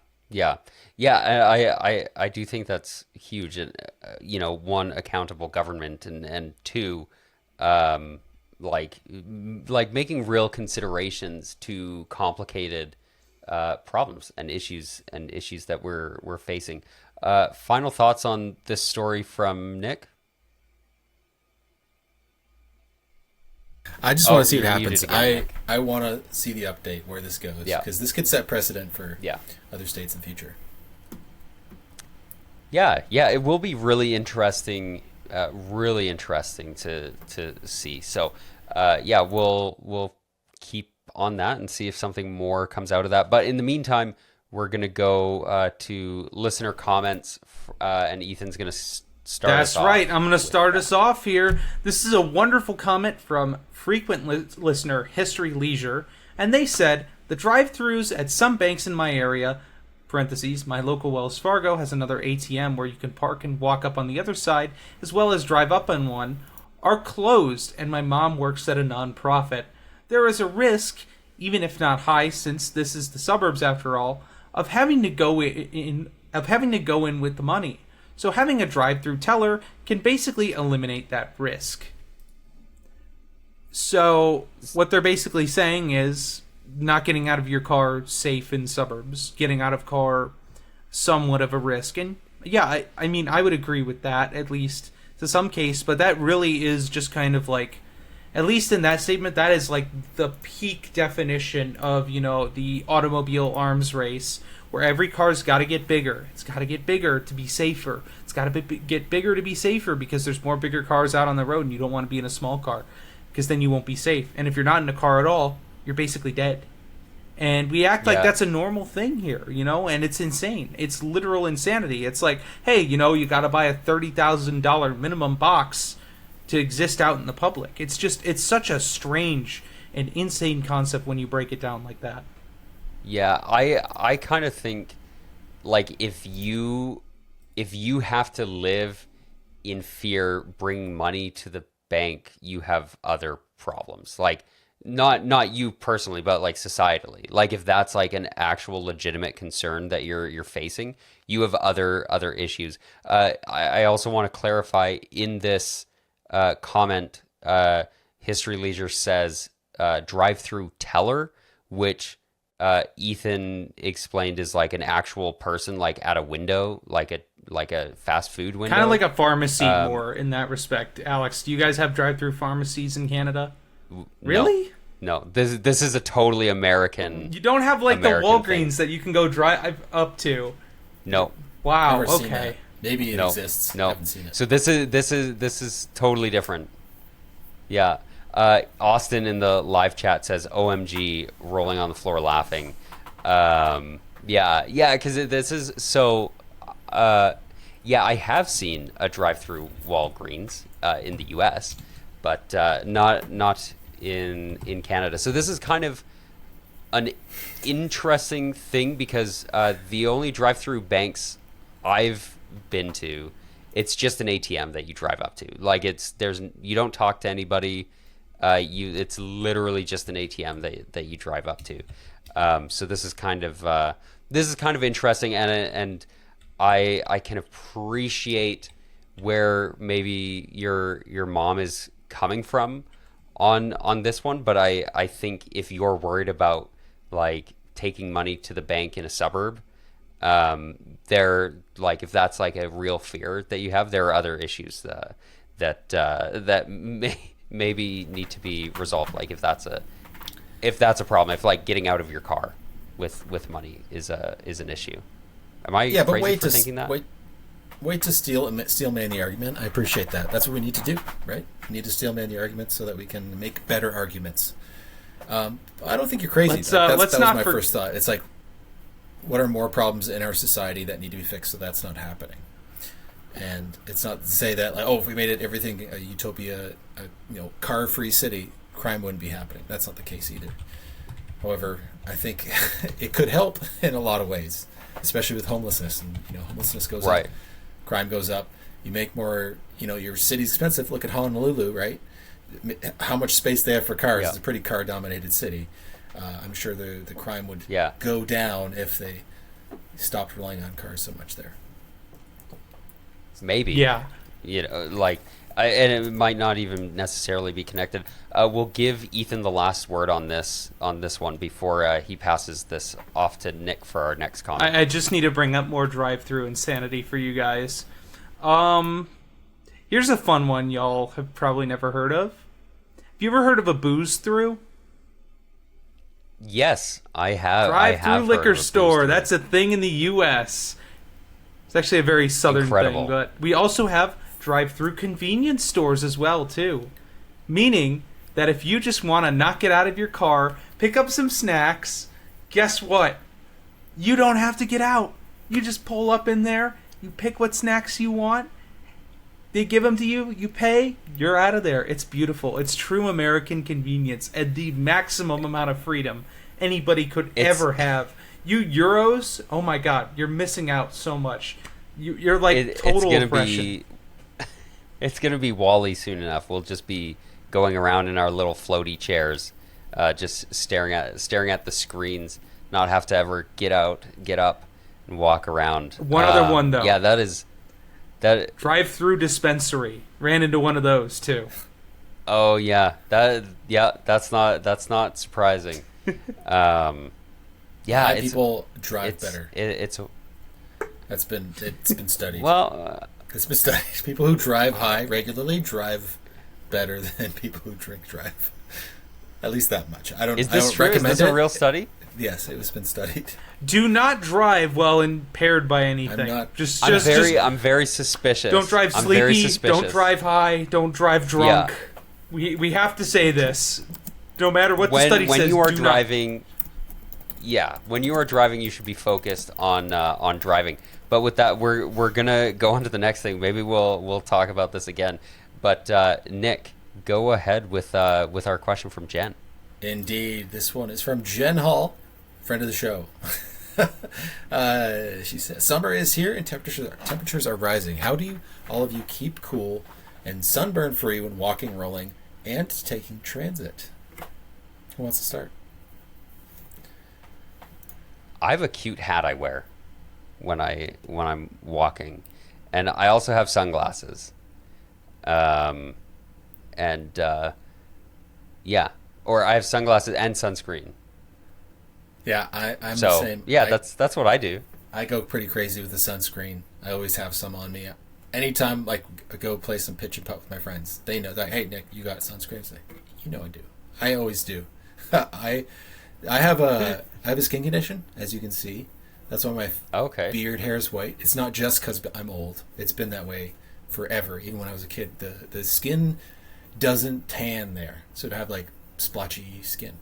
I do think that's huge. And one, accountable government, and two, like making real considerations to complicated problems and issues that we're facing. Final thoughts on this story from Nick? I just want to see what happens. I want to see the update where this goes, because this could set precedent for other states in the future. Yeah, it will be really interesting to see. So, we'll keep on that and see if something more comes out of that. But in the meantime, we're gonna go to listener comments, and Ethan's gonna start us off. That's right. I'm going to start us off here. This is a wonderful comment from frequent listener History Leisure, and they said, the drive-thrus at some banks in my area, parentheses, my local Wells Fargo has another ATM where you can park and walk up on the other side, as well as drive up on one, are closed, and my mom works at a non-profit. There is a risk, even if not high, since this is the suburbs after all, of having to go in with the money. So having a drive-through teller can basically eliminate that risk. So what they're basically saying is not getting out of your car safe in suburbs, getting out of car somewhat of a risk. And yeah, I mean, I would agree with that, at least to some case, but that really is just kind of like, at least in that statement, that is like the peak definition of, the automobile arms race, where every car's got to get bigger. It's got to get bigger to be safer. It's got to get bigger to be safer because there's more bigger cars out on the road and you don't want to be in a small car because then you won't be safe. And if you're not in a car at all, you're basically dead. And we act like that's a normal thing here, and it's insane. It's literal insanity. It's like, hey, you got to buy a $30,000 minimum box to exist out in the public. It's such a strange and insane concept when you break it down like that. Yeah, I kind of think, like, if you have to live in fear bringing money to the bank, you have other problems. Like, not you personally, but like societally. Like, if that's like an actual legitimate concern that you're facing, you have other issues. I also want to clarify in this comment, History Leisure says drive-through teller, which Ethan explained is like an actual person, like at a window, like a fast food window. Kind of like a pharmacy more in that respect. Alex, do you guys have drive-through pharmacies in Canada? Really? No. This is a totally American. You don't have like American the Walgreens thing that you can go drive up to. No. Wow. Never seen Okay. that. Maybe it exists. No. I haven't seen it. So this is totally different. Yeah. Austin in the live chat says OMG, rolling on the floor laughing. Yeah, because this is so. Yeah, I have seen a drive-through Walgreens in the U.S., but not in Canada. So this is kind of an interesting thing because the only drive-through banks I've been to, it's just an ATM that you drive up to. Like you don't talk to anybody. It's literally just an ATM that you drive up to. So this is kind of interesting, and I can appreciate where maybe your mom is coming from on this one, but I think if you're worried about like taking money to the bank in a suburb, if that's like a real fear that you have, there are other issues that maybe need to be resolved. Like if that's a problem, if like getting out of your car with money is an issue. Am I crazy for thinking that? Wait to steel man the argument. I appreciate that. That's what we need to do, right? We need to steel man the argument so that we can make better arguments. I don't think you're crazy. That was my first thought. It's like, what are more problems in our society that need to be fixed so that's not happening? And it's not to say that, like, if we made everything a utopia, car-free city, crime wouldn't be happening. That's not the case either. However, I think it could help in a lot of ways, especially with homelessness. And homelessness goes up, crime goes up. You make more. Your city's expensive. Look at Honolulu, right? How much space they have for cars. Yeah. It's a pretty car-dominated city. I'm sure the crime would go down if they stopped relying on cars so much there. Maybe. Yeah. And it might not even necessarily be connected. We'll give Ethan the last word on this one before he passes this off to Nick for our next comment. I just need to bring up more drive-through insanity for you guys. Here's a fun one y'all have probably never heard of. Have you ever heard of a booze through? Yes, I have. Drive-through liquor store. That's a thing in the U.S. It's actually a very southern thing, but we also have drive-through convenience stores as well, too. Meaning that if you just want to knock it out of your car, pick up some snacks, guess what? You don't have to get out. You just pull up in there, you pick what snacks you want, they give them to you, you pay, you're out of there. It's beautiful. It's true American convenience and the maximum amount of freedom anybody could ever have. You Euros, oh my God, you're missing out so much. You're like total oppression. It's going to be Wall-E soon enough. We'll just be going around in our little floaty chairs, just staring at the screens. not have to ever get up, and walk around. One other one though. Yeah, that drive-through dispensary. Ran into one of those too. Oh yeah, that's not surprising. Yeah, people drive better. It's been studied. Well, it's been studied. People who drive high regularly drive better than people who drive. At least that much. I don't. Is this I don't true? recommend Is this it. a real study? Yes, it has been studied. Do not drive while impaired by anything. I'm very suspicious. Don't drive I'm very sleepy. suspicious. Don't drive high. Don't drive drunk. Yeah. We have to say this. No matter what the study says. When you are driving, when you are driving, you should be focused on driving. But with that, we're gonna go on to the next thing. Maybe we'll talk about this again. But Nick, go ahead with our question from Jen. Indeed, this one is from Jen Hall, friend of the show. She says, "Summer is here and temperatures are rising. How do all of you keep cool and sunburn free when walking, rolling, and taking transit?" Who wants to start? I have a cute hat I wear when I'm walking, and I also have sunglasses. Or I have sunglasses and sunscreen. Yeah, I'm the same. Yeah, that's what I do. I go pretty crazy with the sunscreen. I always have some on me. Anytime, like, I go play some pitch and putt with my friends, they know that, hey, Nick, you got sunscreen? It's like, you know I do. I always do. I have a skin condition, as you can see. That's why my beard hair is white. It's not just because I'm old. It's been that way forever, even when I was a kid. The skin doesn't tan there, so to have, like, splotchy skin.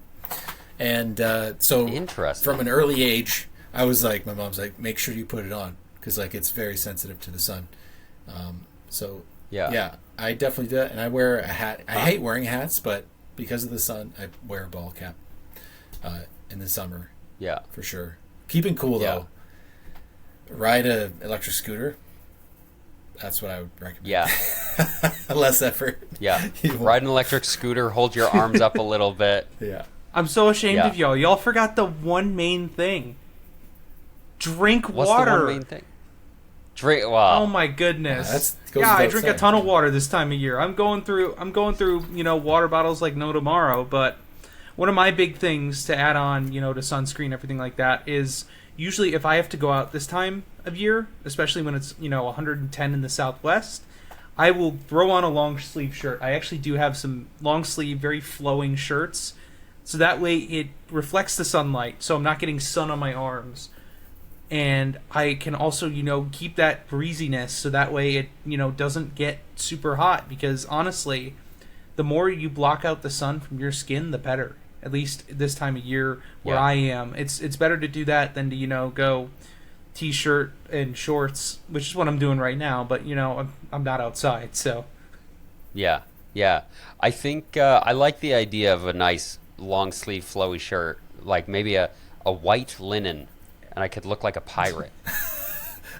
And so from an early age, I was like, my mom's like, make sure you put it on, because, like, it's very sensitive to the sun. I definitely do that. And I wear a hat. I hate wearing hats, but because of the sun, I wear a ball cap in the summer. Yeah, for sure. Keeping cool though. Ride a electric scooter. That's what I would recommend. Yeah. Less effort. Yeah. Ride an electric scooter, hold your arms up a little bit. Yeah. I'm so ashamed of y'all. Y'all forgot the one main thing. Drink water. What's the one main thing? Wow. Oh my goodness. I drink a ton of water this time of year. I'm going through, water bottles like no tomorrow, but one of my big things to add on, to sunscreen, everything like that, is usually if I have to go out this time of year, especially when it's, 110 in the Southwest, I will throw on a long sleeve shirt. I actually do have some long sleeve, very flowing shirts. So that way it reflects the sunlight, so I'm not getting sun on my arms. And I can also, keep that breeziness, so that way it, doesn't get super hot. Because honestly, the more you block out the sun from your skin, the better. At least this time of year where I am. It's better to do that than to, go t-shirt and shorts, which is what I'm doing right now. But, I'm not outside, so. Yeah. I think I like the idea of a nice long sleeve flowy shirt, like maybe a white linen, and I could look like a pirate.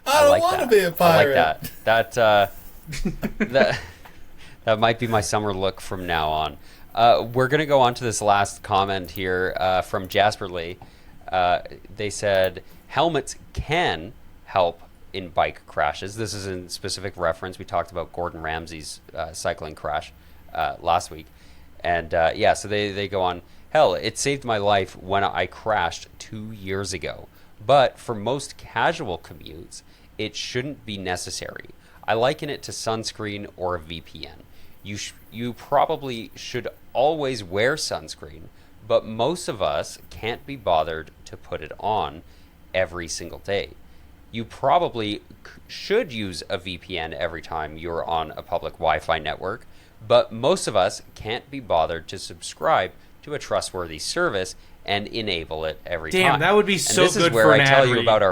I don't want to be a pirate. I like that. That might be my summer look from now on. We're going to go on to this last comment here from Jasper Lee. They said, helmets can help in bike crashes. This is in specific reference. We talked about Gordon Ramsay's cycling crash last week. And so they go on, hell, it saved my life when I crashed 2 years ago. But for most casual commutes, it shouldn't be necessary. I liken it to sunscreen or a VPN. You probably should always wear sunscreen, but most of us can't be bothered to put it on every single day. You probably should use a VPN every time you're on a public Wi-Fi network, but most of us can't be bothered to subscribe to a trustworthy service and enable it every time. Damn, that would be so good for an ad read. This is where I tell you about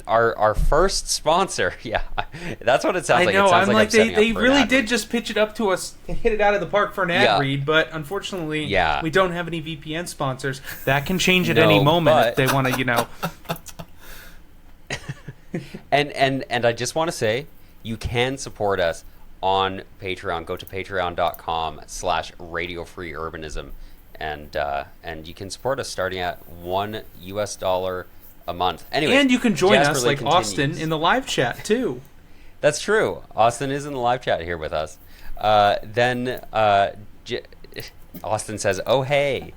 our first sponsor. Yeah, that's what it sounds like. I know. It sounds I'm like they really did just pitch it up to us and hit it out of the park for an ad read, but unfortunately, we don't have any VPN sponsors. That can change at any moment if they want to, And I just want to say, you can support us on Patreon. Go to patreon.com/radiofreeurbanism and you can support us starting at $1 a month. Anyway, and you can join Jasper us Lee like continues. Austin in the live chat too. That's true. Austin is in the live chat here with us. Austin says, "Oh hey."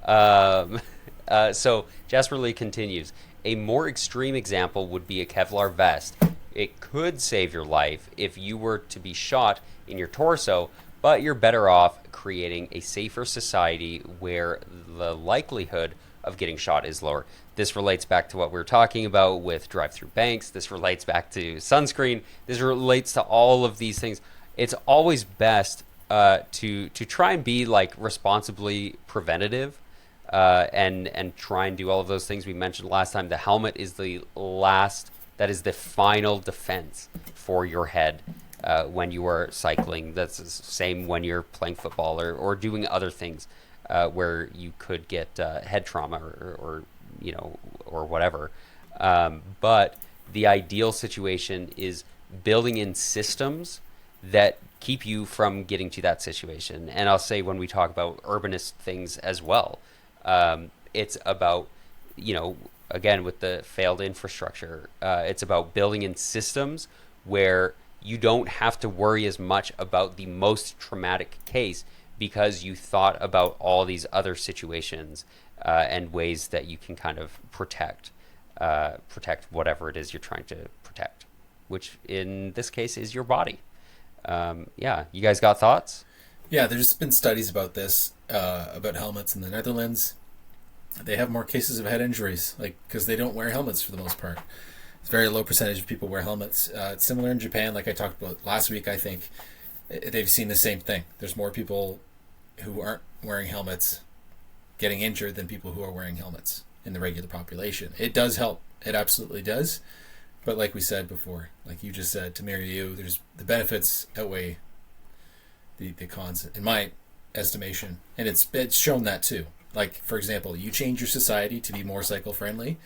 So Jasper Lee continues. A more extreme example would be a Kevlar vest. It could save your life if you were to be shot in your torso, but you're better off creating a safer society where the likelihood of getting shot is lower. This relates back to what we were talking about with drive-through banks. This relates back to sunscreen. This relates to all of these things. It's always best to try and be like responsibly preventative, and try and do all of those things we mentioned last time. The helmet is the final defense for your head when you are cycling. That's the same when you're playing football or doing other things where you could get head trauma or whatever. But the ideal situation is building in systems that keep you from getting to that situation. And I'll say when we talk about urbanist things as well, it's about, again, with the failed infrastructure, it's about building in systems where you don't have to worry as much about the most traumatic case because you thought about all these other situations and ways that you can kind of protect whatever it is you're trying to protect, which in this case is your body. You guys got thoughts? Yeah, there's been studies about this, about helmets in the Netherlands. They have more cases of head injuries, because they don't wear helmets for the most part. It's a very low percentage of people wear helmets. It's similar in Japan, like I talked about last week, I think. They've seen the same thing. There's more people who aren't wearing helmets getting injured than people who are wearing helmets in the regular population. It does help. It absolutely does. But like we said before, like you just said, to marry you, there's the benefits outweigh the cons, in my estimation. And it's shown that too. Like, for example, you change your society to be more cycle friendly,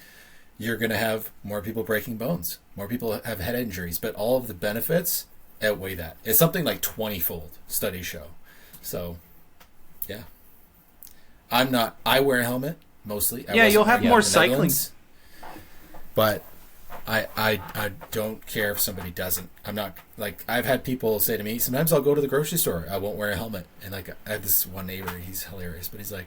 you're going to have more people breaking bones, more people have head injuries, but all of the benefits outweigh that. It's something like 20-fold, studies show. So, yeah. I wear a helmet mostly. You'll have more cycling. But I don't care if somebody doesn't. I'm not, I've had people say to me, sometimes I'll go to the grocery store, I won't wear a helmet. And I have this one neighbor, he's hilarious, but he's like,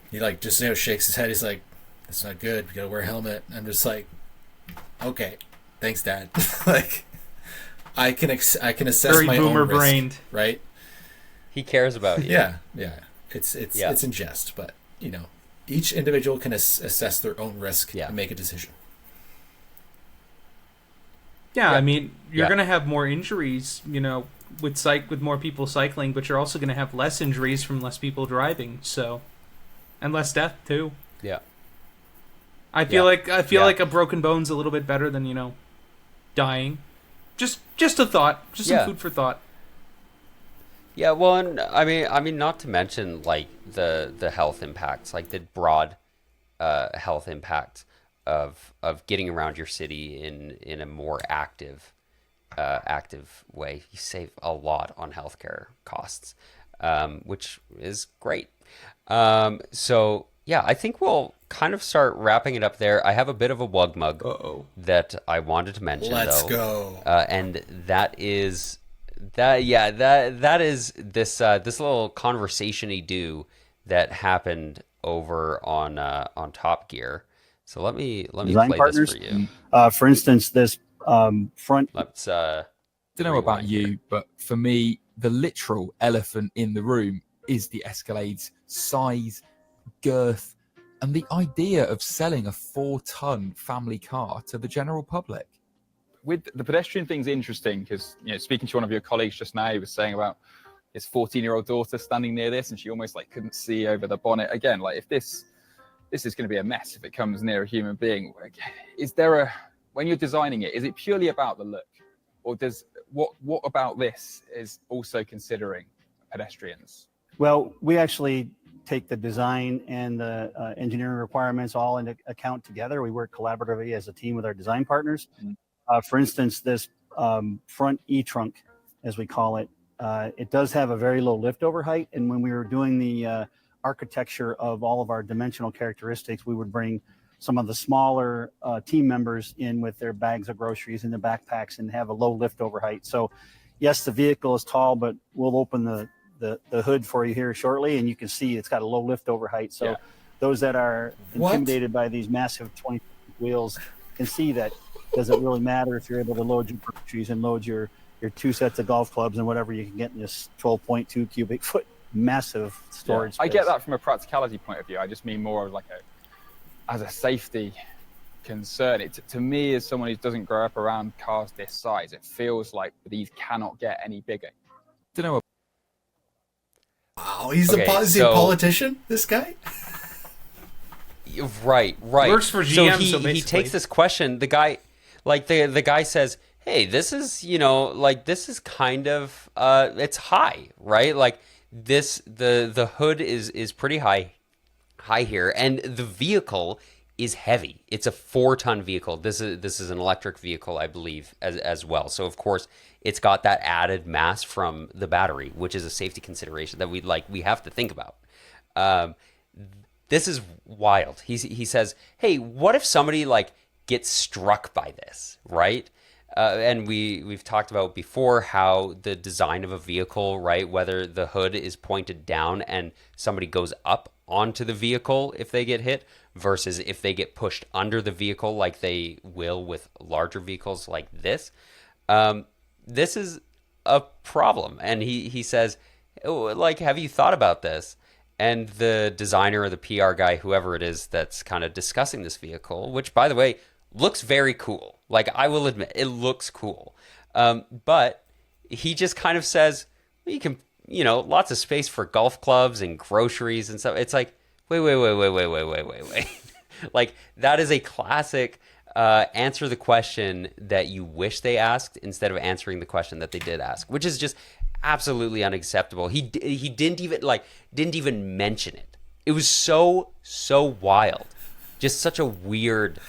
he just shakes his head. He's like, "That's not good. We gotta wear a helmet." I'm just like, "Okay, thanks, Dad." I can assess very my boomer own risk, brained, right? He cares about you. Yeah. It's in jest, but each individual can assess their own risk and make a decision. Yeah, I mean, you're going to have more injuries, with more people cycling, but you're also going to have less injuries from less people driving, so, and less death too. Yeah. I feel like a broken bone's a little bit better than, dying. Just a thought, just some food for thought. Yeah, well, and I mean, not to mention the health impacts, the broad health impacts of getting around your city in a more active way. You save a lot on healthcare costs, which is great. So yeah, I think we'll kind of start wrapping it up there. I have a bit of a wug mug that I wanted to mention. Let's go. And that is that is this little conversation-y do that happened over on Top Gear. So let me Design play partners. this for you. For instance, this front. Let's don't know about you, but for me, the literal elephant in the room is the Escalade's size, girth, and the idea of selling a 4-ton family car to the general public. With the pedestrian thing's interesting because, speaking to one of your colleagues just now, he was saying about his 14-year-old daughter standing near this, and she almost couldn't see over the bonnet. Again, if this is going to be a mess if it comes near a human being. Is there when you're designing it, is it purely about the look, or what about this is also considering pedestrians? Well, we actually take the design and the engineering requirements all into account together. We work collaboratively as a team with our design partners. For instance, this front E-trunk, as we call it, it does have a very low liftover height. And when we were doing the architecture of all of our dimensional characteristics, we would bring some of the smaller team members in with their bags of groceries and their backpacks and have a low lift over height. So yes, the vehicle is tall, but we'll open the hood for you here shortly, and you can see it's got a low lift over height. So those that are intimidated by these massive 20 wheels can see that doesn't really matter if you're able to load your groceries and load your 2 sets of golf clubs and whatever you can get in this 12.2 cubic foot massive storage space. I get that from a practicality point of view. I just mean more of like as a safety concern. To me, as someone who doesn't grow up around cars this size, it feels like these cannot get any bigger. Don't know. Wow, he's a politician, this guy? Right. Works for GM, so he takes this question, the guy, like the guy says, hey, this is, this is kind of, it's high, right? Like this, the hood is pretty high here, and the vehicle is heavy. It's a 4-ton vehicle. This is an electric vehicle, I believe, as well. So of course it's got that added mass from the battery, which is a safety consideration that we have to think about. This is wild. He says, hey, what if somebody gets struck by this, right? And we've talked about before how the design of a vehicle, right, whether the hood is pointed down and somebody goes up onto the vehicle if they get hit versus if they get pushed under the vehicle like they will with larger vehicles like this. This is a problem. And he says, have you thought about this? And the designer or the PR guy, whoever it is that's kind of discussing this vehicle, which, by the way, looks very cool. I will admit, it looks cool. But he just kind of says, you can, lots of space for golf clubs and groceries and stuff. It's like, wait. That is a classic answer the question that you wish they asked instead of answering the question that they did ask, which is just absolutely unacceptable. He didn't even mention it. It was so wild. Just such a weird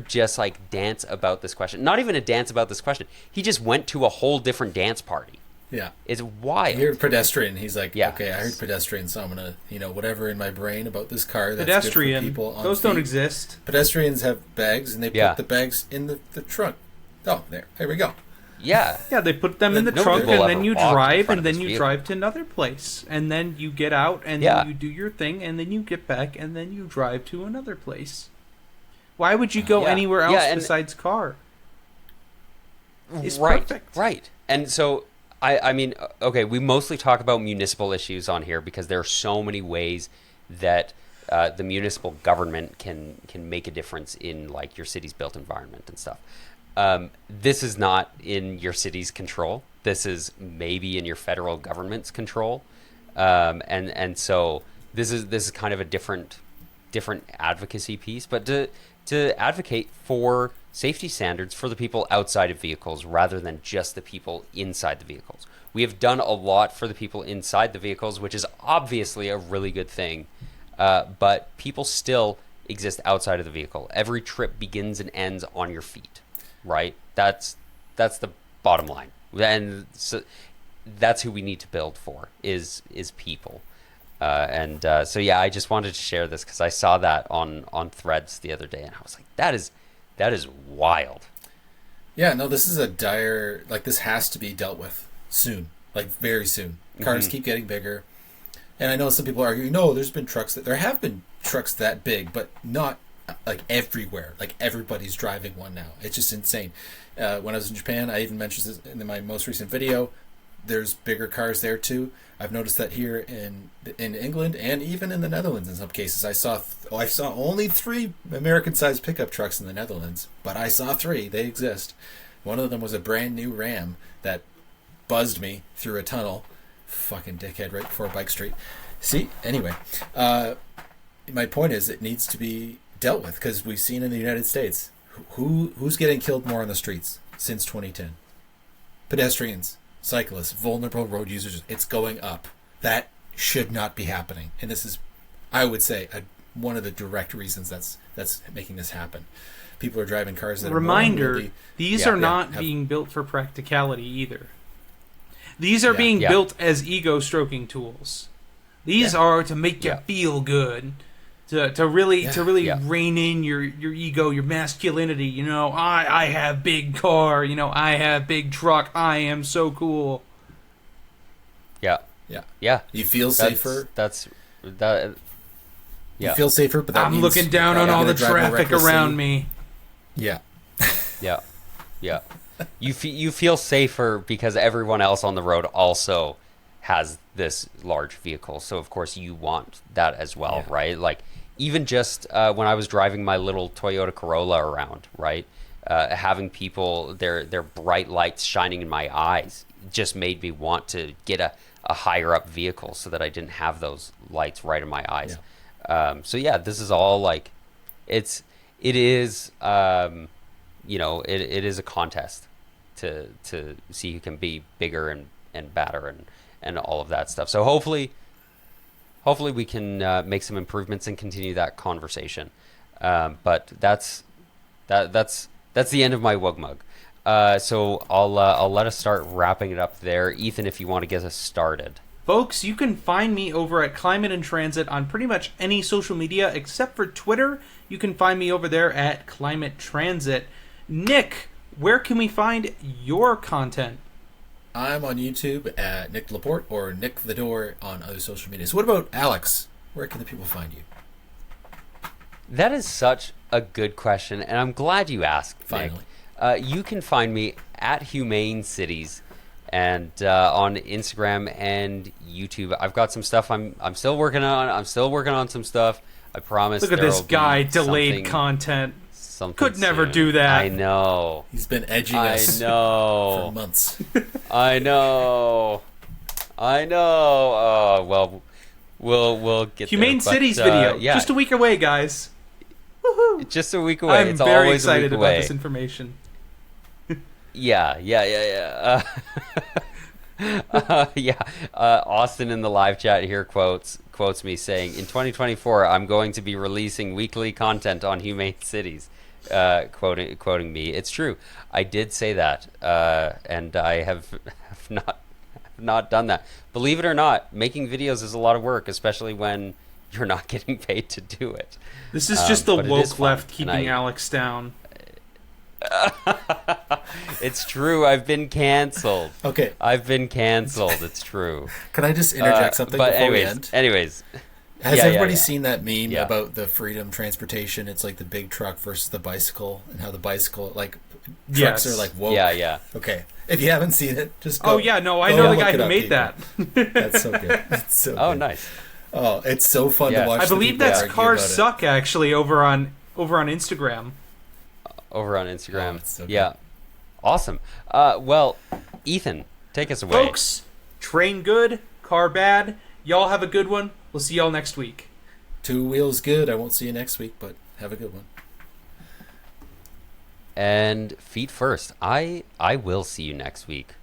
just dance about this question. Not even a dance about this question. He just went to a whole different dance party. Yeah. It's wild. He heard pedestrian. He's like, yeah. Okay, I heard pedestrian, so I'm going to, whatever in my brain about this car that's pedestrian. good for people on those feet. Don't exist. Pedestrians have bags, and they put the bags in the trunk. Oh, there we go. Yeah. Yeah, they put them in the trunk, and then you drive, and then you drive to another place. And then you get out, and then you do your thing, and then you get back, and then you drive to another place. Why would you go anywhere else besides car? It's perfect. Right. And so, I mean, okay, we mostly talk about municipal issues on here because there are so many ways that the municipal government can make a difference in your city's built environment and stuff. This is not in your city's control. This is maybe in your federal government's control, and so this is kind of a different advocacy piece. But to advocate for safety standards for the people outside of vehicles rather than just the people inside the vehicles. We have done a lot for the people inside the vehicles, which is obviously a really good thing, but people still exist outside of the vehicle. Every trip begins and ends on your feet. Right, that's the bottom line, and so that's who we need to build for is people, so I just wanted to share this because I saw that on Threads the other day, and I was like, that is wild. Yeah, no, this is a dire. This has to be dealt with soon, very soon. Cars keep getting bigger, and I know some people argue, no, there have been trucks that big, but not everywhere. Everybody's driving one now. It's just insane. When I was in Japan, I even mentioned this in my most recent video, there's bigger cars there too. I've noticed that here in England and even in the Netherlands in some cases. I saw only 3 American-sized pickup trucks in the Netherlands, but I saw 3. They exist. One of them was a brand new Ram that buzzed me through a tunnel. Fucking dickhead right before Bike Street. See? Anyway, my point is it needs to be dealt with because we've seen in the United States who's getting killed more on the streets since 2010. Pedestrians, cyclists, vulnerable road users. It's going up. That should not be happening, and this is, I would say, one of the direct reasons that's making this happen. People are driving cars that these are not being built for practicality either. These are being built as ego stroking tools. These are to make you feel good. To really rein in your ego, your masculinity. You know, I have big car. You know, I have big truck. I am so cool. Yeah. You feel safer. Yeah. You feel safer, but that I'm means looking down on all the traffic around me. Yeah. Yeah. You feel safer because everyone else on the road also has this large vehicle. So of course you want that as well, right? Like even just when I was driving my little Toyota Corolla around, right? Having people, their bright lights shining in my eyes just made me want to get a higher up vehicle so that I didn't have those lights right in my eyes. So yeah, this is all like, it is a contest to see who can be bigger and badder and all of that stuff. So hopefully we can make some improvements and continue that conversation. But that's the end of my Wug Mug. So I'll let us start wrapping it up there. Ethan, if you want to get us started. Folks, you can find me over at Climate and Transit on pretty much any social media except for Twitter. You can find me over there at Climate Transit. Nick, where can we find your content? I'm on YouTube at Nick Laporte or Nick the Door on other social medias. What about Alex? Where can the people find you? That is such a good question, and I'm glad you asked, Finally. Nick. You can find me at Humane Cities and on Instagram and YouTube. I've got some stuff I'm still working on. I'm still working on some stuff. I promise. Look at this guy, delayed content. Could never do that. I know. He's been edging us for months. I know. Oh, well, we'll get Humane there. Cities video. Just a week away, guys. Woohoo! Just a week away. I'm very excited about this information. Yeah. Austin in the live chat here quotes me saying, in 2024, I'm going to be releasing weekly content on Humane Cities. Quoting me. It's true. I did say that, and I have not done that. Believe it or not, making videos is a lot of work, especially when you're not getting paid to do it. This is just the woke left keeping Alex down. It's true. I've been canceled. Okay. I've been canceled. It's true. Can I just interject something before we end? Anyways. Has everybody seen that meme about the freedom transportation? It's like the big truck versus the bicycle, and how the bicycle, like, trucks are like woke. Yeah. Okay. If you haven't seen it, just go. Oh, yeah, no, I know the guy who made that. That's so good. It's so good. Nice. Oh, it's so fun to watch. I believe that's Cars Suck, actually, over on Instagram. Over on Instagram. Oh, so yeah. Awesome. Well, Ethan, take us away. Folks, train good, car bad. Y'all have a good one. We'll see y'all next week. Two wheels good. I won't see you next week, but have a good one. And feet first. I will see you next week.